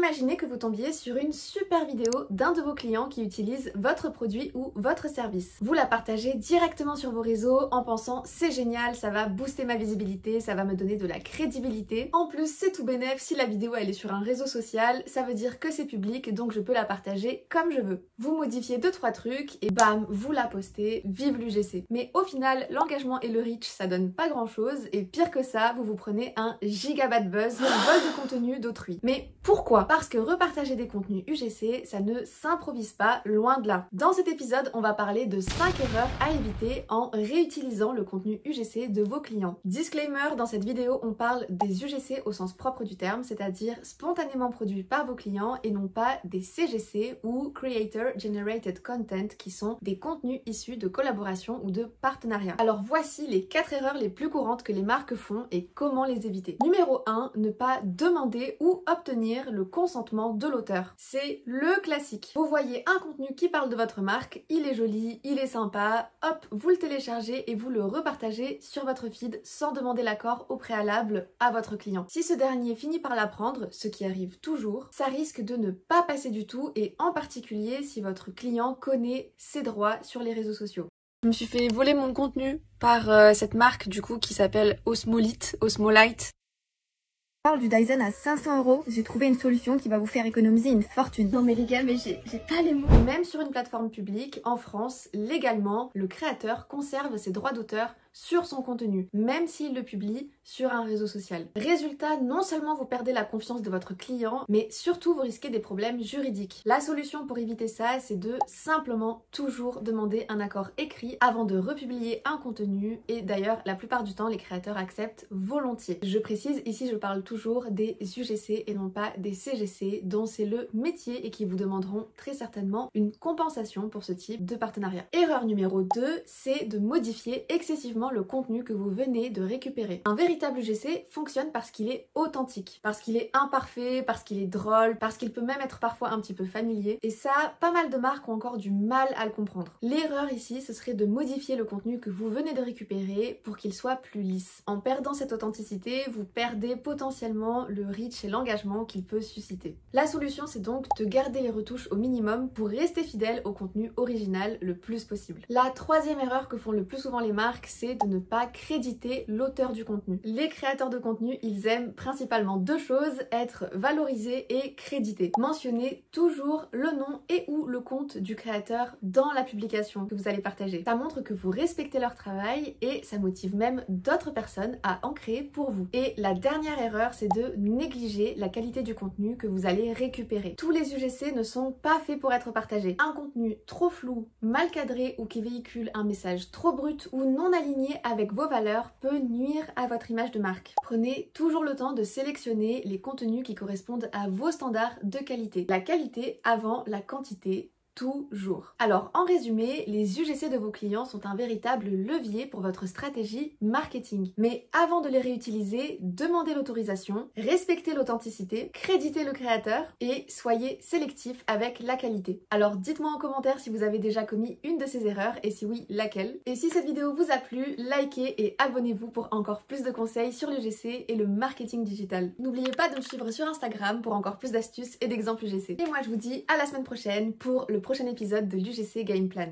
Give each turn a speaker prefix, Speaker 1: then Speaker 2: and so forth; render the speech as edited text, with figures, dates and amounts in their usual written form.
Speaker 1: Imaginez que vous tombiez sur une super vidéo d'un de vos clients qui utilise votre produit ou votre service. Vous la partagez directement sur vos réseaux en pensant c'est génial, ça va booster ma visibilité, ça va me donner de la crédibilité. En plus, c'est tout bénef, si la vidéo elle est sur un réseau social, ça veut dire que c'est public, donc je peux la partager comme je veux. Vous modifiez 2-3 trucs et bam, vous la postez, vive l'UGC. Mais au final, l'engagement et le reach, ça donne pas grand chose et pire que ça, vous vous prenez un giga bad buzz, vol de contenu d'autrui. Mais pourquoi? Parce que repartager des contenus UGC, ça ne s'improvise pas, loin de là. Dans cet épisode, on va parler de 5 erreurs à éviter en réutilisant le contenu UGC de vos clients. Disclaimer, dans cette vidéo, on parle des UGC au sens propre du terme, c'est-à-dire spontanément produits par vos clients et non pas des CGC ou Creator Generated Content qui sont des contenus issus de collaborations ou de partenariats. Alors voici les 4 erreurs les plus courantes que les marques font et comment les éviter. Numéro 1, ne pas demander ou obtenir le consentement de l'auteur. C'est le classique. Vous voyez un contenu qui parle de votre marque, il est joli, il est sympa, hop, vous le téléchargez et vous le repartagez sur votre feed sans demander l'accord au préalable à votre client. Si ce dernier finit par l'apprendre, ce qui arrive toujours, ça risque de ne pas passer du tout et en particulier si votre client connaît ses droits sur les réseaux sociaux. Je me suis fait voler mon contenu par cette marque du coup qui s'appelle Osmolite.
Speaker 2: Parle du Dyson à 500 €, j'ai trouvé une solution qui va vous faire économiser une fortune.
Speaker 3: Non mais les gars, mais j'ai pas les mots.
Speaker 1: Même sur une plateforme publique, en France, légalement, le créateur conserve ses droits d'auteur sur son contenu, même s'il le publie sur un réseau social. Résultat, non seulement vous perdez la confiance de votre client, mais surtout vous risquez des problèmes juridiques. La solution pour éviter ça, c'est de simplement toujours demander un accord écrit avant de republier un contenu, et d'ailleurs, la plupart du temps, les créateurs acceptent volontiers. Je précise, ici je parle toujours des UGC et non pas des CGC, dont c'est le métier et qui vous demanderont très certainement une compensation pour ce type de partenariat. Erreur numéro 2, c'est de modifier excessivement le contenu que vous venez de récupérer. Un véritable UGC fonctionne parce qu'il est authentique, parce qu'il est imparfait, parce qu'il est drôle, parce qu'il peut même être parfois un petit peu familier, et ça, pas mal de marques ont encore du mal à le comprendre. L'erreur ici, ce serait de modifier le contenu que vous venez de récupérer pour qu'il soit plus lisse. En perdant cette authenticité, vous perdez potentiellement le reach et l'engagement qu'il peut susciter. La solution, c'est donc de garder les retouches au minimum pour rester fidèle au contenu original le plus possible. La troisième erreur que font le plus souvent les marques, c'est de ne pas créditer l'auteur du contenu. Les créateurs de contenu, ils aiment principalement 2 choses, être valorisés et crédités. Mentionnez toujours le nom et ou le compte du créateur dans la publication que vous allez partager. Ça montre que vous respectez leur travail et ça motive même d'autres personnes à en créer pour vous. Et la dernière erreur, c'est de négliger la qualité du contenu que vous allez récupérer. Tous les UGC ne sont pas faits pour être partagés. Un contenu trop flou, mal cadré ou qui véhicule un message trop brut ou non aligné avec vos valeurs peut nuire à votre image de marque. Prenez toujours le temps de sélectionner les contenus qui correspondent à vos standards de qualité. La qualité avant la quantité. Toujours. Alors en résumé, les UGC de vos clients sont un véritable levier pour votre stratégie marketing. Mais avant de les réutiliser, demandez l'autorisation, respectez l'authenticité, créditez le créateur et soyez sélectif avec la qualité. Alors dites-moi en commentaire si vous avez déjà commis une de ces erreurs et si oui, laquelle. Et si cette vidéo vous a plu, likez et abonnez-vous pour encore plus de conseils sur l'UGC et le marketing digital. N'oubliez pas de me suivre sur Instagram pour encore plus d'astuces et d'exemples UGC. Et moi je vous dis à la semaine prochaine pour le prochain épisode de l'UGC Game Plan.